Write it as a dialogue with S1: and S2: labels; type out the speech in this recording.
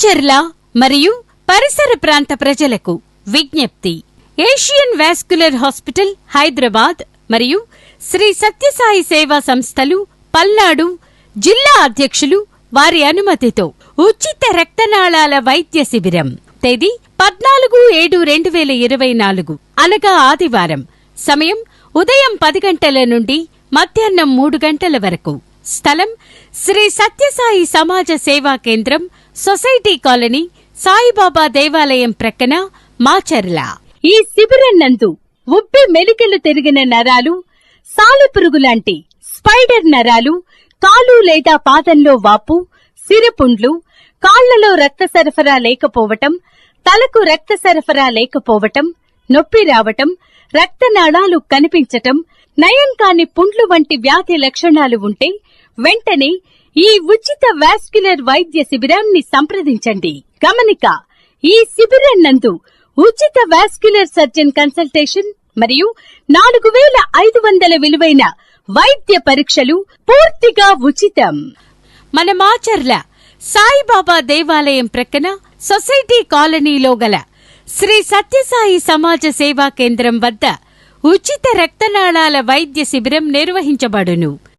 S1: మాచర్ల మరియు పరిసర ప్రాంత ప్రజలకు విజ్ఞప్తి. ఏషియన్ వాస్కులర్ హాస్పిటల్ హైదరాబాద్ మరియు శ్రీ సత్యసాయి సేవా సంస్థలు పల్నాడు జిల్లా అధ్యక్షులు వారి అనుమతితో ఉచిత రక్తనాళాల వైద్య శిబిరం. తేదీ 14/7/2024 అనగా ఆదివారం. సమయం ఉదయం 10 గంటల నుండి మధ్యాహ్నం 3 గంటల వరకు. స్థలం శ్రీ సత్యసాయి సమాజ సేవా కేంద్రం, సొసైటీ కాలనీ, సాయిబాబా దేవాలయం ప్రక్కన, మాచర్ల. ఈ శిబిరం నందు ఉబ్బి మెలికలు తిరిగిన నరాలు, సాలెపురుగులాంటి స్పైడర్ నరాలు, కాలు లేదా పాదంలో వాపు, సిరపుండ్లు, కాళ్లలో రక్త సరఫరా లేకపోవటం, తలకు రక్త సరఫరా లేకపోవటం, నొప్పి రావటం, రక్తనాళాలు కనిపించటం, నయం కాని పుండ్లు వంటి వ్యాధి లక్షణాలు ఉంటే వెంటనే ఈ ఉచిత వాస్క్యులర్ వైద్య శిబిరాన్ని సంప్రదించండి. గమనిక: ఈ శిబిరం నందు ఉచిత వాస్క్యులర్ సర్జన్ కన్సల్టేషన్ మరియు 4500 విలువైన వైద్య పరీక్షలు పూర్తిగా ఉచితం. మన మాచర్ల సాయిబాబా దేవాలయం ప్రక్కన సొసైటీ కాలనీలో గల శ్రీ సత్యసాయి సమాజ సేవా కేంద్రం వద్ద ఉచిత రక్తనాళాల వైద్య శిబిరం నిర్వహించబడును.